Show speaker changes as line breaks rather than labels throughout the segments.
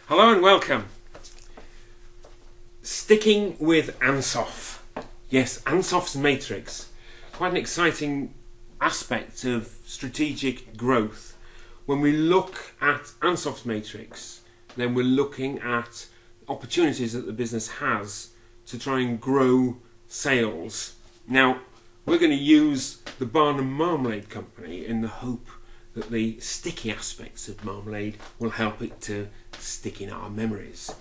Hello and welcome. Sticking with Ansoff. Yes, Ansoff's matrix. Quite an exciting aspect of strategic growth. When we look at Ansoff's matrix, then we're looking at opportunities that the business has to try and grow sales. Now, we're going to use the Barnham Marmalade Company in the hope that the sticky aspects of marmalade will help it to stick in our memories.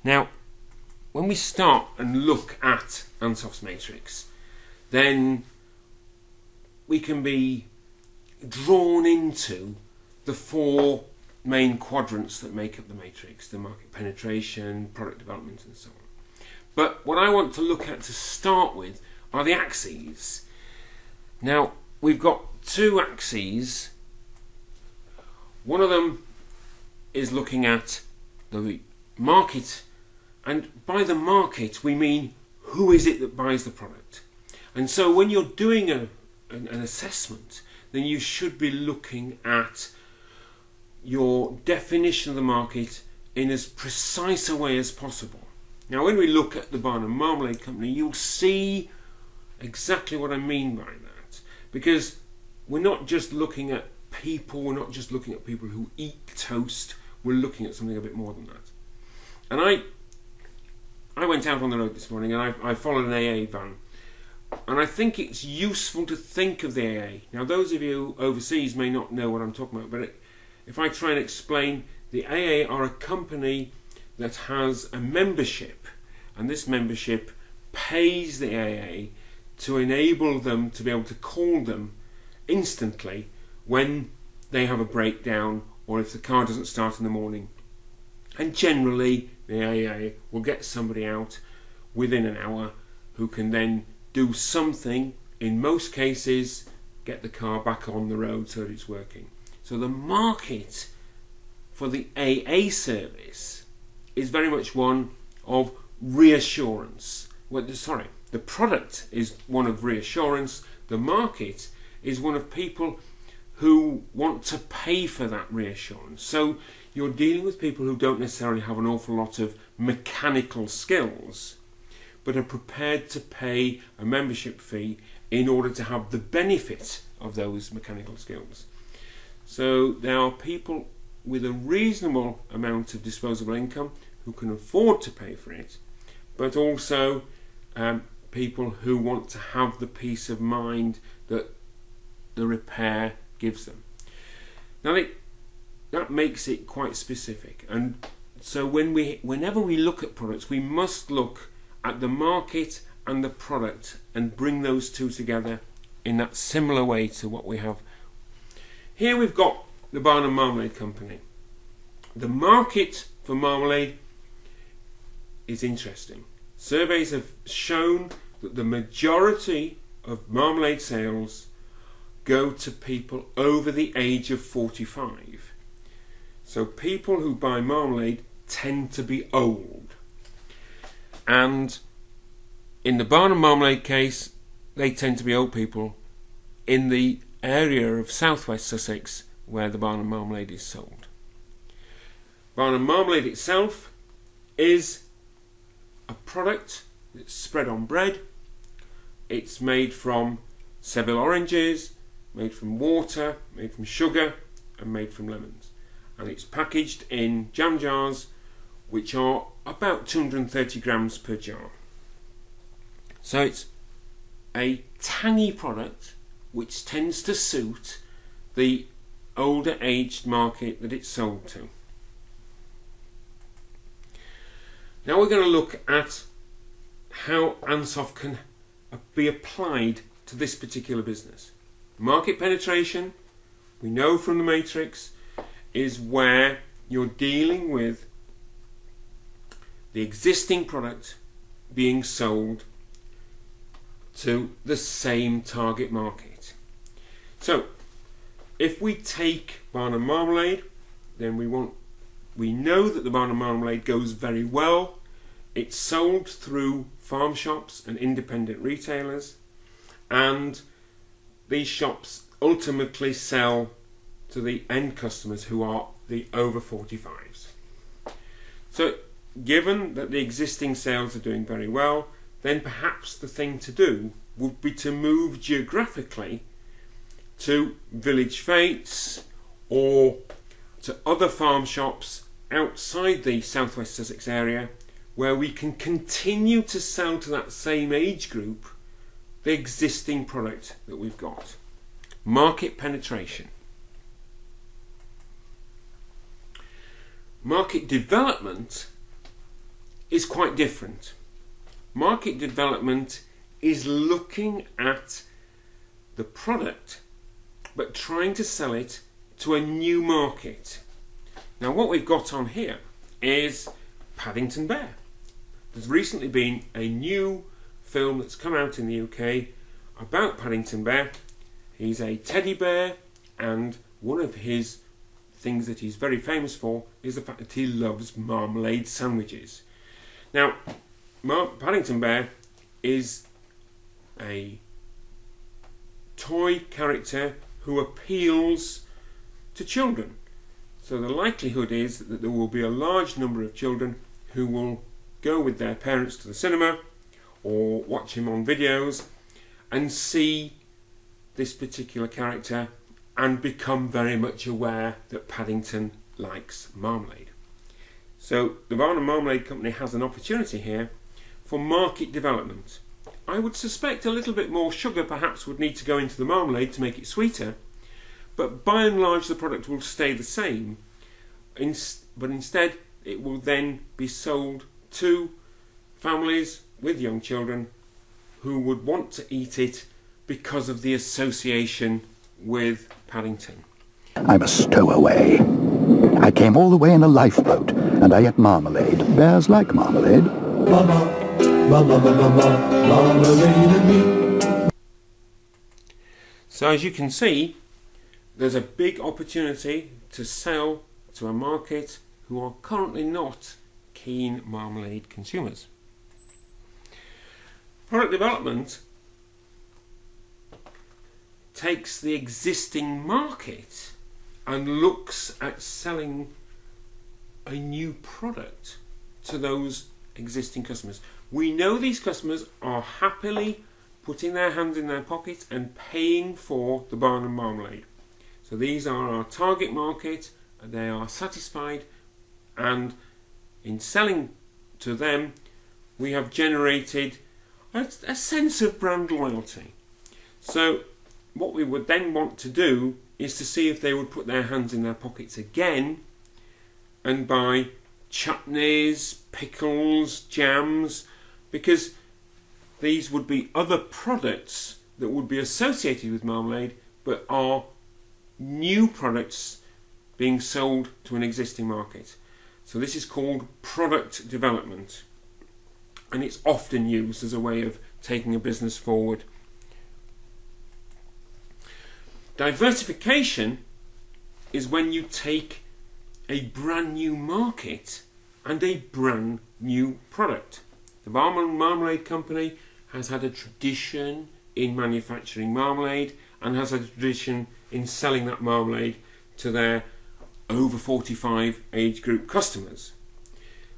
Now, when we start and look at Ansoff's matrix, then we can be drawn into the four main quadrants that make up the matrix: the market penetration, product development, and so on. But what I want to look at to start with are the axes. Now, we've got two axes. One of them is looking at the market, and by the market we mean who is it that buys the product. And so when you're doing an assessment, then you should be looking at your definition of the market in as precise a way as possible. Now, when we look at the Barnham Marmalade Company, you'll see exactly what I mean by that, because we're not just looking at people, we're not just looking at people who eat toast, we're looking at something a bit more than that. And I went out on the road this morning and I followed an AA van, and I think it's useful to think of the AA. Now, those of you overseas may not know what I'm talking about, but if I try and explain, the AA are a company that has a membership, and this membership pays the AA to enable them to be able to call them instantly when they have a breakdown or if the car doesn't start in the morning. And generally the AA will get somebody out within an hour who can then do something, in most cases get the car back on the road so that it's working. So the market for the AA service is very much one of reassurance. The product is one of reassurance. The market is one of people who want to pay for that reassurance. So you're dealing with people who don't necessarily have an awful lot of mechanical skills, but are prepared to pay a membership fee in order to have the benefit of those mechanical skills. So there are people with a reasonable amount of disposable income who can afford to pay for it, but also people who want to have the peace of mind that the repair gives them. Now, that makes it quite specific, and so whenever we look at products, we must look at the market and the product and bring those two together in that similar way to what we have. Here we've got the Barnham Marmalade Company. The market for marmalade is interesting. Surveys have shown that the majority of marmalade sales go to people over the age of 45. So people who buy marmalade tend to be old. And in the Barnham Marmalade case, they tend to be old people in the area of southwest Sussex where the Barnham Marmalade is sold. Barnham Marmalade itself is a product that's spread on bread. It's made from Seville oranges, made from water, made from sugar, and made from lemons. And it's packaged in jam jars, which are about 230 grams per jar. So it's a tangy product which tends to suit the older aged market that it's sold to. Now we're going to look at how Ansoff can be applied to this particular business. Market penetration, we know from the matrix, is where you're dealing with the existing product being sold to the same target market. So if we take Barnham Marmalade, then we know that the Barnham Marmalade goes very well. It's sold through farm shops and independent retailers, and these shops ultimately sell to the end customers who are the over 45s. So given that the existing sales are doing very well, then perhaps the thing to do would be to move geographically to village fetes or to other farm shops outside the southwest Sussex area, where we can continue to sell to that same age group the existing product that we've got. Market penetration. Market development is quite different. Market development is looking at the product but trying to sell it to a new market. Now what we've got on here is Paddington Bear. There's recently been a new film that's come out in the UK about Paddington Bear. He's a teddy bear, and one of his things that he's very famous for is the fact that he loves marmalade sandwiches. Now, Paddington Bear is a toy character who appeals to children. So the likelihood is that there will be a large number of children who will go with their parents to the cinema or watch him on videos and see this particular character and become very much aware that Paddington likes marmalade. So the Barnham Marmalade Company has an opportunity here for market development. I would suspect a little bit more sugar perhaps would need to go into the marmalade to make it sweeter, but by and large the product will stay the same, but instead it will then be sold to families with young children who would want to eat it because of the association with Paddington.
I'm a stowaway. I came all the way in a lifeboat, and I ate marmalade. Bears like marmalade.
Mama, mama, mama, mama, marmalade and me.
So as you can see, there's a big opportunity to sell to a market who are currently not keen marmalade consumers. Product development takes the existing market and looks at selling a new product to those existing customers. We know these customers are happily putting their hands in their pockets and paying for the Barnham Marmalade. So these are our target market, and they are satisfied, and in selling to them we have generated a sense of brand loyalty. So what we would then want to do is to see if they would put their hands in their pockets again and buy chutneys, pickles, jams, because these would be other products that would be associated with marmalade but are new products being sold to an existing market. So this is called product development, and it's often used as a way of taking a business forward. Diversification is when you take a brand new market and a brand new product. The Barnham Marmalade Company has had a tradition in manufacturing marmalade and has a tradition in selling that marmalade to their over 45 age group customers.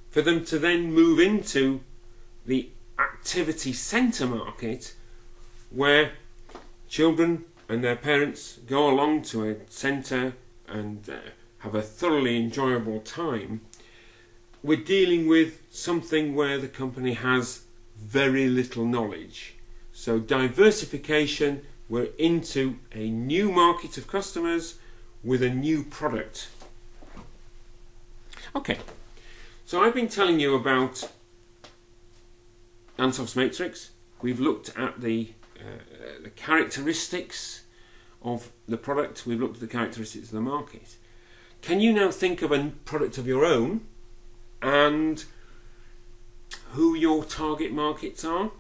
For them to then move into the activity centre market, where children and their parents go along to a centre and have a thoroughly enjoyable time, we're dealing with something where the company has very little knowledge. So diversification, we're into a new market of customers with a new product. Okay, so I've been telling you about Ansoff's matrix. We've looked at the characteristics of the product, we've looked at the characteristics of the market. Can you now think of a product of your own and who your target markets are?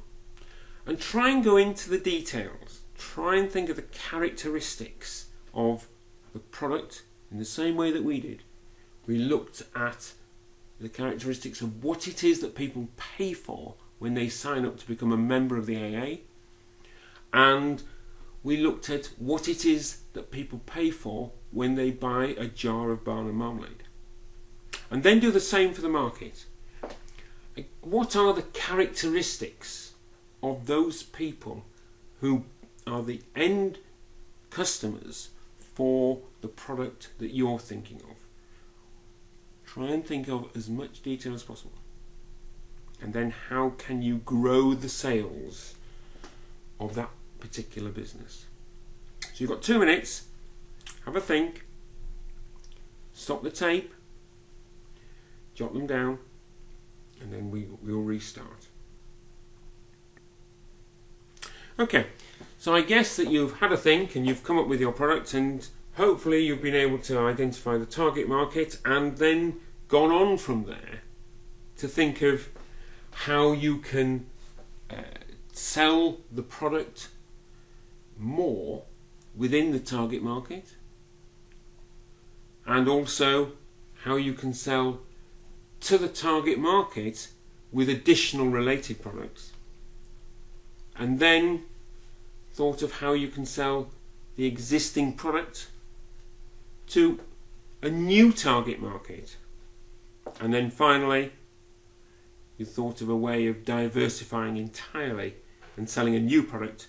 And try and go into the details. Try and think of the characteristics of the product in the same way that we did. We looked at the characteristics of what it is that people pay for when they sign up to become a member of the AA, and we looked at what it is that people pay for when they buy a jar of Barnham Marmalade. And then do the same for the market. What are the characteristics of those people who are the end customers for the product that you're thinking of? Try and think of as much detail as possible. And then how can you grow the sales of that particular business? So you've got 2 minutes, have a think, stop the tape, jot them down, and then we'll restart. Okay, so I guess that you've had a think and you've come up with your product, and hopefully you've been able to identify the target market and then gone on from there to think of how you can sell the product more within the target market, and also how you can sell to the target market with additional related products, and then thought of how you can sell the existing product to a new target market, and then finally you thought of a way of diversifying entirely and selling a new product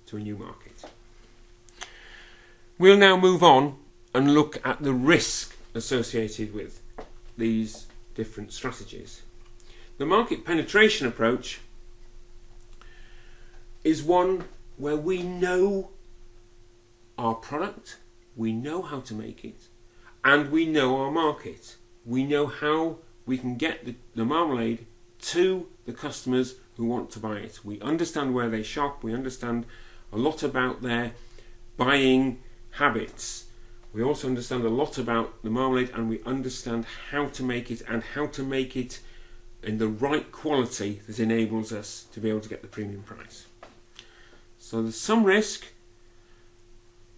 to a new market. We'll now move on and look at the risk associated with these different strategies. The market penetration approach is one where we know our product, we know how to make it, and we know our market. We know how we can get the marmalade to the customers who want to buy it. We understand where they shop, we understand a lot about their buying habits. We also understand a lot about the marmalade, and we understand how to make it, and how to make it in the right quality that enables us to be able to get the premium price. So there's some risk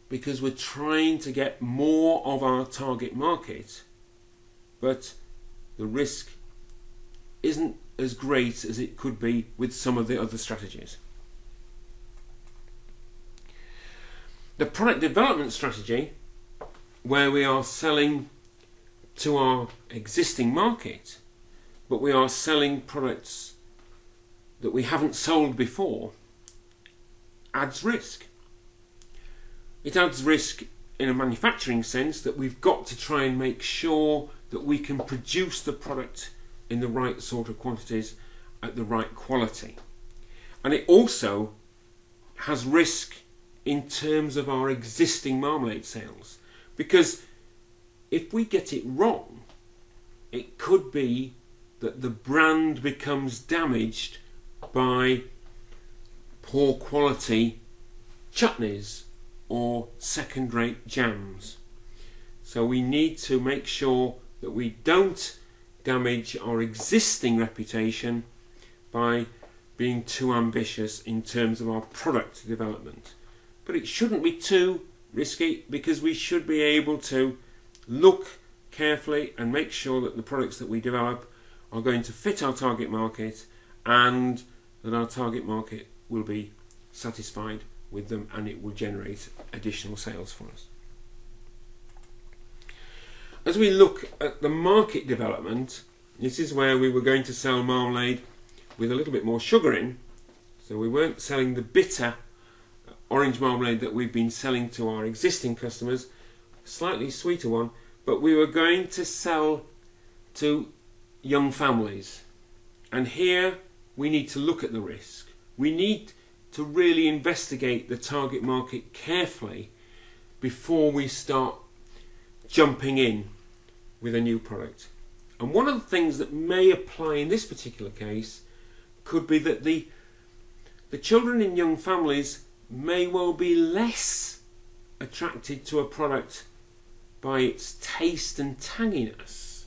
because we're trying to get more of our target market, but the risk isn't as great as it could be with some of the other strategies. The product development strategy, where we are selling to our existing market, but we are selling products that we haven't sold before, adds risk. It adds risk in a manufacturing sense, that we've got to try and make sure that we can produce the product in the right sort of quantities at the right quality. And it also has risk in terms of our existing marmalade sales, because if we get it wrong, it could be that the brand becomes damaged by poor quality chutneys or second-rate jams. So we need to make sure that we don't damage our existing reputation by being too ambitious in terms of our product development. But it shouldn't be too risky, because we should be able to look carefully and make sure that the products that we develop are going to fit our target market, and that our target market will be satisfied with them, and it will generate additional sales for us. As we look at the market development, this is where we were going to sell marmalade with a little bit more sugar in. So we weren't selling the bitter orange marmalade that we've been selling to our existing customers, a slightly sweeter one, but we were going to sell to young families. And here we need to look at the risk. We need to really investigate the target market carefully before we start jumping in with a new product. And one of the things that may apply in this particular case could be that the children in young families may well be less attracted to a product by its taste and tanginess,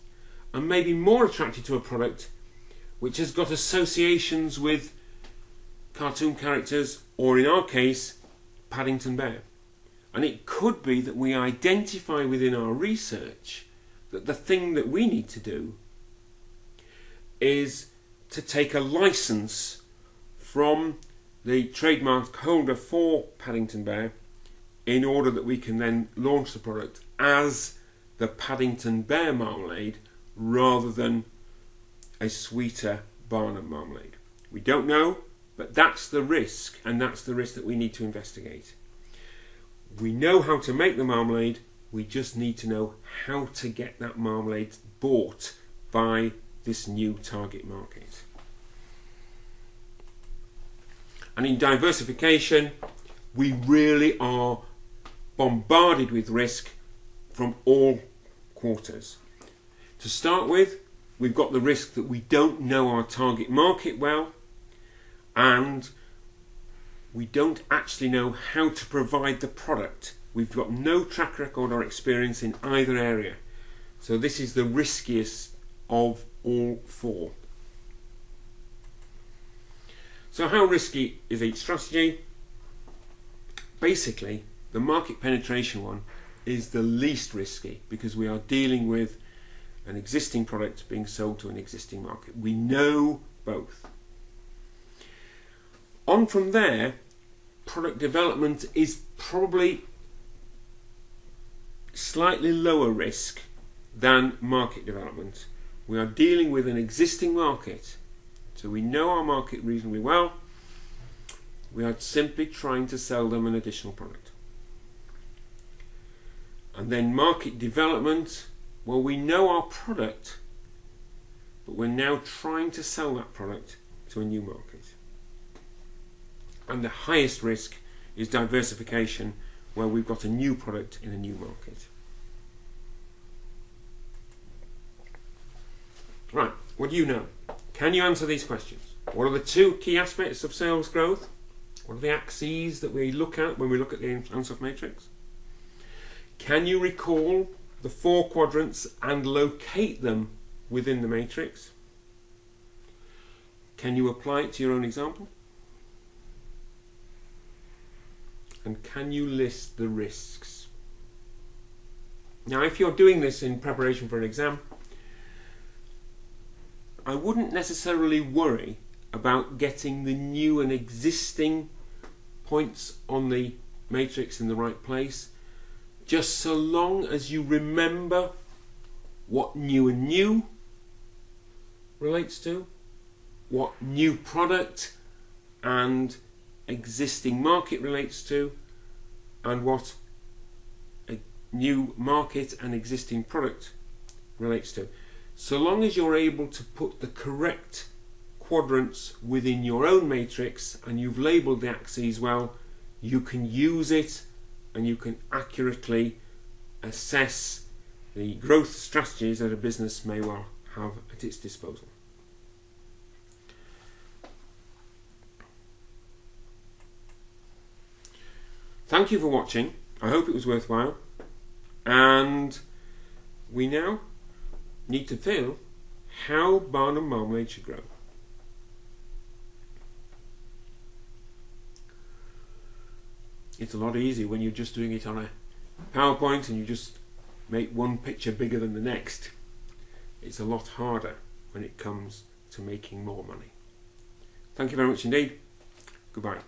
and maybe more attracted to a product which has got associations with cartoon characters, or in our case, Paddington Bear. And it could be that we identify within our research that the thing that we need to do is to take a license from the trademark holder for Paddington Bear, in order that we can then launch the product as the Paddington Bear marmalade rather than a sweeter Barnham marmalade. We don't know, but that's the risk, and that's the risk that we need to investigate. We know how to make the marmalade, we just need to know how to get that marmalade bought by this new target market. And in diversification, we really are bombarded with risk from all quarters. To start with, we've got the risk that we don't know our target market well, and we don't actually know how to provide the product. We've got no track record or experience in either area. So this is the riskiest of all four. So how risky is each strategy? Basically, the market penetration one is the least risky because we are dealing with an existing product being sold to an existing market. We know both. On from there, product development is probably slightly lower risk than market development. We are dealing with an existing market, so we know our market reasonably well. We are simply trying to sell them an additional product. And then market development, well, we know our product, but we're now trying to sell that product to a new market. And the highest risk is diversification, where we've got a new product in a new market. Right, what do you know? Can you answer these questions? What are the two key aspects of sales growth? What are the axes that we look at when we look at the Ansoff matrix? Can you recall the four quadrants and locate them within the matrix? Can you apply it to your own example? And can you list the risks? Now, if you're doing this in preparation for an exam, I wouldn't necessarily worry about getting the new and existing points on the matrix in the right place, just so long as you remember what new and new relates to, what new product and existing market relates to, and what a new market and existing product relates to. So long as you're able to put the correct quadrants within your own matrix and you've labelled the axes well, you can use it and you can accurately assess the growth strategies that a business may well have at its disposal. Thank you for watching. I hope it was worthwhile, and we now need to feel how Barnham Marmalade should grow. It's a lot easier when you're just doing it on a PowerPoint and you just make one picture bigger than the next. It's a lot harder when it comes to making more money. Thank you very much indeed. Goodbye.